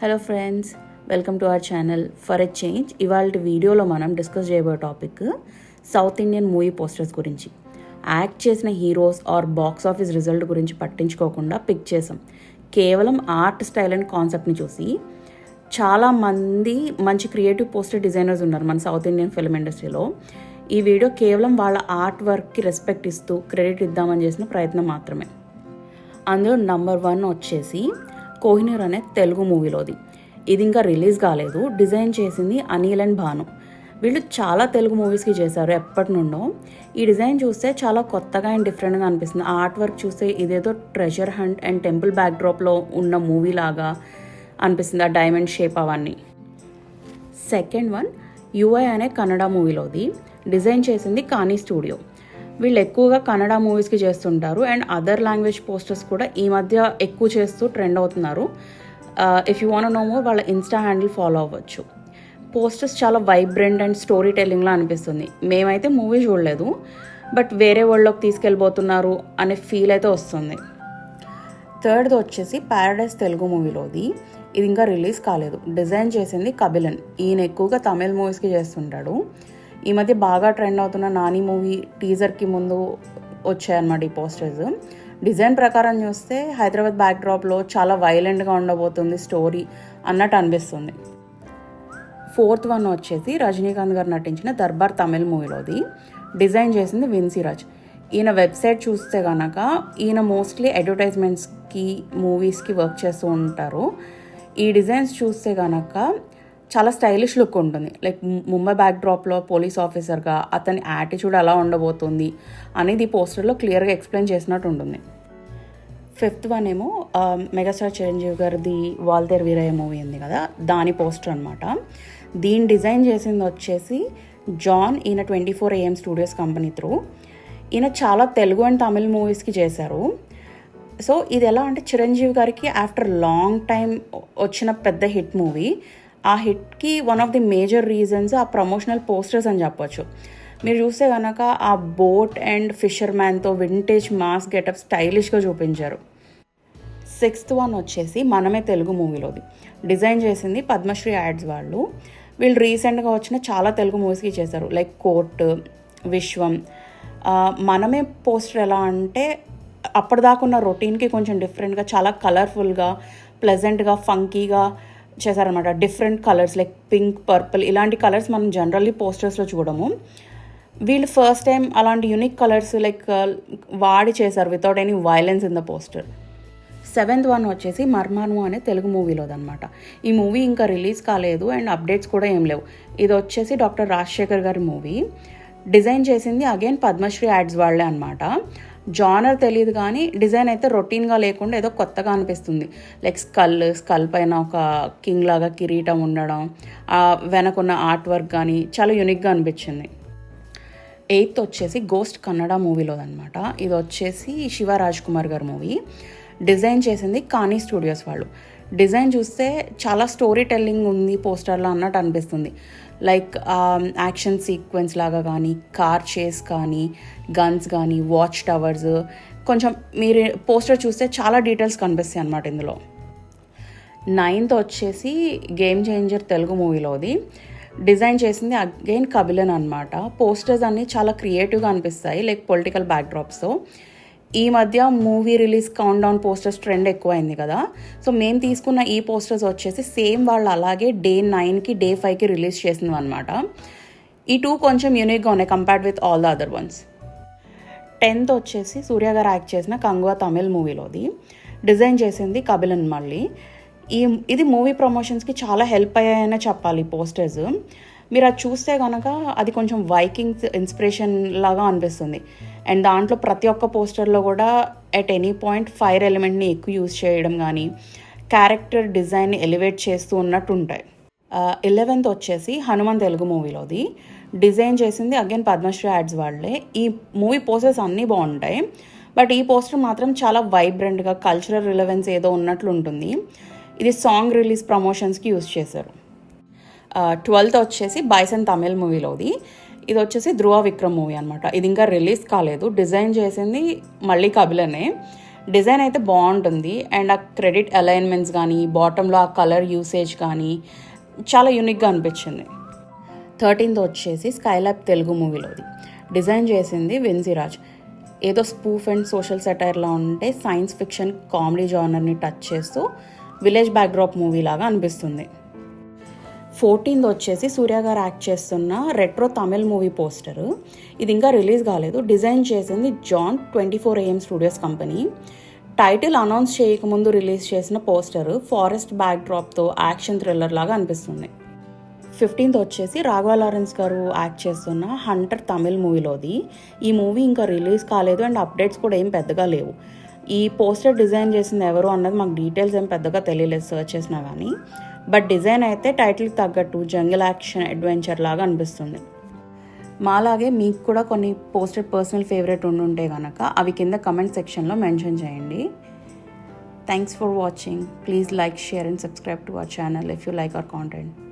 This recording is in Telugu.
Hello friends, welcome to our channel. For a change ఇవాళ వీడియోలో మనం డిస్కస్ చేయబోయే topic South Indian movie posters గురించి. యాక్ట్ చేసిన heroes or box office result గురించి పట్టించుకోకుండా పిక్ చేసాం. కేవలం ఆర్ట్ స్టైల్ అండ్ కాన్సెప్ట్ని చూసి చాలామంది మంచి క్రియేటివ్ పోస్టర్ డిజైనర్స్ ఉన్నారు మన సౌత్ ఇండియన్ ఫిల్మ్ ఇండస్ట్రీలో. ఈ వీడియో కేవలం వాళ్ళ ఆర్ట్ వర్క్కి రెస్పెక్ట్ ఇస్తూ క్రెడిట్ ఇద్దామని చేసిన ప్రయత్నం మాత్రమే. అందులో నెంబర్ 1 వచ్చేసి కోహినూర్ అనే తెలుగు మూవీలోది. ఇది ఇంకా రిలీజ్ కాలేదు. డిజైన్ చేసింది అనిల్ అండ్ భాను. వీళ్ళు చాలా తెలుగు మూవీస్కి చేశారు ఎప్పటి నుండో. ఈ డిజైన్ చూస్తే చాలా కొత్తగా అండ్ డిఫరెంట్గా అనిపిస్తుంది. ఆర్ట్ వర్క్ చూస్తే ఇదేదో ట్రెజర్ హంట్ అండ్ టెంపుల్ బ్యాక్డ్రాప్లో ఉన్న మూవీ లాగా అనిపిస్తుంది, ఆ డైమండ్ షేప్ అవన్నీ. సెకండ్ వన్ యుఐ అనే కన్నడ మూవీలోది. డిజైన్ చేసింది కాని స్టూడియో. వీళ్ళు ఎక్కువగా కన్నడ మూవీస్కి చేస్తుంటారు అండ్ అదర్ లాంగ్వేజ్ పోస్టర్స్ కూడా ఈ మధ్య ఎక్కువ చేస్తూ ట్రెండ్ అవుతున్నారు. If you want know more వాళ్ళ ఇన్స్టా హ్యాండిల్ ఫాలో అవ్వచ్చు. పోస్టర్స్ చాలా వైబ్రెంట్ అండ్ స్టోరీ టెల్లింగ్లా అనిపిస్తుంది. మేమైతే మూవీ చూడలేదు, బట్ వేరే వరల్డ్లోకి తీసుకెళ్ళిపోతున్నారు అనే ఫీల్ అయితే వస్తుంది. థర్డ్ది వచ్చేసి ప్యారడైస్ తెలుగు మూవీలోది. ఇది ఇంకా రిలీజ్ కాలేదు. డిజైన్ చేసింది కబిలన్. ఈయన ఎక్కువగా తమిళ్ మూవీస్కి చేస్తుంటాడు. ఈ మధ్య బాగా ట్రెండ్ అవుతున్న నాని మూవీ టీజర్కి ముందు వచ్చాయన్నమాట ఈ పోస్టర్స్. డిజైన్ ప్రకారం చూస్తే హైదరాబాద్ బ్యాక్డ్రాప్లో చాలా వైలెంట్గా ఉండబోతుంది స్టోరీ అన్నట్టు అనిపిస్తుంది. ఫోర్త్ వన్ వచ్చేసి రజనీకాంత్ గారు నటించిన దర్బార్ తమిళ్ మూవీలోది. డిజైన్ చేసింది విన్సీరాజ్. ఈయన వెబ్సైట్ చూస్తే కనుక ఈయన మోస్ట్లీ అడ్వర్టైజ్మెంట్స్కి మూవీస్కి వర్క్ చేస్తూ ఉంటారు. ఈ డిజైన్స్ చూస్తే కనుక చాలా స్టైలిష్ లుక్ ఉంటుంది. లైక్ ముంబై బ్యాక్డ్రాప్లో పోలీస్ ఆఫీసర్గా అతని యాటిట్యూడ్ ఎలా ఉండబోతుంది అనేది ఈ పోస్టర్లో క్లియర్గా ఎక్స్ప్లెయిన్ చేసినట్టు ఉంటుంది. ఫిఫ్త్ వన్ ఏమో మెగాస్టార్ చిరంజీవి గారిది వాల్తేరు వీరయ్య మూవీ ఉంది కదా, దాని పోస్టర్ అనమాట. దీని డిజైన్ చేసింది వచ్చేసి జాన్. ఈయన 24 AM స్టూడియోస్ కంపెనీ త్రూ. ఈయన చాలా తెలుగు అండ్ తమిళ్ మూవీస్కి చేశారు. సో ఇది ఎలా అంటే చిరంజీవి గారికి ఆఫ్టర్ లాంగ్ టైం వచ్చిన పెద్ద హిట్ మూవీ. ఆ హిట్కి one of the major reasons ఆ ప్రమోషనల్ పోస్టర్స్ అని చెప్పొచ్చు. మీరు చూస్తే కనుక ఆ బోట్ అండ్ ఫిషర్ మ్యాన్తో వింటేజ్ మాస్ గెటప్ స్టైలిష్గా చూపించారు. సిక్స్త్ వన్ వచ్చేసి మనమే తెలుగు మూవీలోది. డిజైన్ చేసింది పద్మశ్రీ యాడ్స్ వాళ్ళు. వీళ్ళు రీసెంట్గా వచ్చిన చాలా తెలుగు మూవీస్కి చేశారు, లైక్ కోర్ట్, విశ్వం. మనమే పోస్టర్ ఎలా అంటే అప్పటిదాకా ఉన్న రొటీన్కి కొంచెం డిఫరెంట్గా, చాలా కలర్ఫుల్గా, ప్లెజెంట్గా, ఫంకీగా చేశారనమాట. Different colours like pink, purple ఇలాంటి కలర్స్ మనం జనరల్లీ పోస్టర్స్లో చూడము. వీళ్ళు ఫస్ట్ టైం అలాంటి యూనిక్ కలర్స్ లైక్ వాడి చేశారు without any violence in the poster. Seventh one వచ్చేసి మర్మాను అనే తెలుగు మూవీలోదనమాట. ఈ మూవీ ఇంకా రిలీజ్ కాలేదు అండ్ అప్డేట్స్ కూడా ఏం లేవు. ఇది వచ్చేసి డాక్టర్ రాజశేఖర్ గారి మూవీ. డిజైన్ చేసింది అగైన్ పద్మశ్రీ యాడ్స్ వాళ్ళే అనమాట. జానర్ తెలియదు కానీ డిజైన్ అయితే రొటీన్గా లేకుండా ఏదో కొత్తగా అనిపిస్తుంది. లైక్ స్కల్ పైన ఒక కింగ్ లాగా కిరీటం ఉండడం, వెనకున్న ఆర్ట్ వర్క్ కానీ చాలా యూనిక్గా అనిపించింది. ఎయిత్ వచ్చేసి గోస్ట్ కన్నడ మూవీలోదనమాట. ఇది వచ్చేసి శివ రాజ్ కుమార్ గారి మూవీ. డిజైన్ చేసింది కాని స్టూడియోస్ వాళ్ళు. డిజైన్ చూస్తే చాలా స్టోరీ టెల్లింగ్ ఉంది పోస్టర్లో అన్నట్టు అనిపిస్తుంది. లైక్ యాక్షన్ సీక్వెన్స్ లాగా కానీ, కార్ చేస్ కానీ, గన్స్ కానీ, వాచ్ టవర్స్, కొంచెం మీరు పోస్టర్ చూస్తే చాలా డీటెయిల్స్ కనిపిస్తాయి అన్నమాట ఇందులో. నైన్త్ వచ్చేసి గేమ్ చేంజర్ తెలుగు మూవీలోది. డిజైన్ చేసింది అగైన్ కబిలన్ అనమాట. పోస్టర్స్ అన్నీ చాలా క్రియేటివ్గా అనిపిస్తాయి, లైక్ పొలిటికల్ బ్యాక్డ్రాప్స్తో. ఈ మధ్య movie release count down posters trend ఎక్కువైంది కదా. సో మేము తీసుకున్న ఈ పోస్టర్స్ వచ్చేసి సేమ్ వాళ్ళు అలాగే Day 9కి Day 5కి రిలీజ్ చేసింది అనమాట. ఈ 2 కొంచెం యూనిక్గా ఉన్నాయి compared with all the other once. 10th వచ్చేసి సూర్య గారు యాక్ట్ చేసిన కంగువా తమిళ్ మూవీలోది. డిజైన్ చేసింది కబిలన్ మళ్ళీ. ఇది మూవీ ప్రమోషన్స్కి చాలా హెల్ప్ అయ్యాయనే చెప్పాలి పోస్టర్స్. మీరు అది చూస్తే కనుక అది కొంచెం వైకింగ్స్ ఇన్స్పిరేషన్ లాగా అనిపిస్తుంది. అండ్ దాంట్లో ప్రతి ఒక్క పోస్టర్లో కూడా ఎట్ ఎనీ పాయింట్ ఫైర్ ఎలిమెంట్ని ఎక్కువ యూజ్ చేయడం కానీ, క్యారెక్టర్ డిజైన్ని ఎలివేట్ చేస్తూ ఉన్నట్టు ఉంటాయి. 11th వచ్చేసి హనుమాన్ తెలుగు మూవీలోది. డిజైన్ చేసింది అగైన్ పద్మశ్రీ యాడ్స్ వాళ్ళే. ఈ మూవీ పోస్టర్స్ అన్నీ బాగుంటాయి, బట్ ఈ పోస్టర్ మాత్రం చాలా వైబ్రెంట్గా కల్చరల్ రిలవెన్స్ ఏదో ఉన్నట్లు ఉంటుంది. ఇది సాంగ్ రిలీజ్ ప్రమోషన్స్కి యూజ్ చేశారు. 12th వచ్చేసి బైసన్ తమిళ్ మూవీలోది. ఇది వచ్చేసి ధృవ విక్రమ్ మూవీ అనమాట. ఇది ఇంకా రిలీజ్ కాలేదు. డిజైన్ చేసింది మళ్ళీ కబిలనే. డిజైన్ అయితే బాగుంటుంది అండ్ ఆ క్రెడిట్ అలైన్మెంట్స్ కానీ బాటంలో ఆ కలర్ యూసేజ్ కానీ చాలా యూనిక్గా అనిపించింది. 13th వచ్చేసి స్కైలాబ్ తెలుగు మూవీలోది. డిజైన్ చేసింది వెన్సీరాజ్. ఏదో స్పూఫ్ అండ్ సోషల్ సెటైర్లా ఉంటే సైన్స్ ఫిక్షన్ కామెడీ జానర్ని టచ్ చేస్తూ విలేజ్ బ్యాక్డ్రాప్ మూవీ లాగా అనిపిస్తుంది. 14th వచ్చేసి సూర్య గారు యాక్ట్ చేస్తున్న రెట్రో తమిళ్ మూవీ పోస్టర్. ఇది ఇంకా రిలీజ్ కాలేదు. డిజైన్ చేసింది John 24 AM studios company. Title announce చేయకముందు రిలీజ్ చేసిన పోస్టర్ ఫారెస్ట్ బ్యాక్డ్రాప్తో యాక్షన్ థ్రిల్లర్ లాగా అనిపిస్తుంది. 15th వచ్చేసి రాఘవ లారెన్స్ గారు యాక్ట్ చేస్తున్న హంటర్ తమిళ్ మూవీలోది. ఈ మూవీ ఇంకా రిలీజ్ కాలేదు అండ్ అప్డేట్స్ కూడా ఏం పెద్దగా లేవు. ఈ పోస్టర్ డిజైన్ చేసింది ఎవరు అన్నది మాకు డీటెయిల్స్ ఏం పెద్దగా తెలియలేదు సర్చ్ చేసినా కానీ. బట్ డిజైన్ అయితే టైటిల్కి తగ్గట్టు జంగిల్ యాక్షన్ అడ్వెంచర్ లాగా అనిపిస్తుంది. మాలాగే మీకు కూడా కొన్ని పోస్టర్ పర్సనల్ ఫేవరెట్ ఉండుంటే కనుక అవి కింద కమెంట్ సెక్షన్లో మెన్షన్ చేయండి. Thanks for watching. Please like, share and subscribe to our channel if you like our content.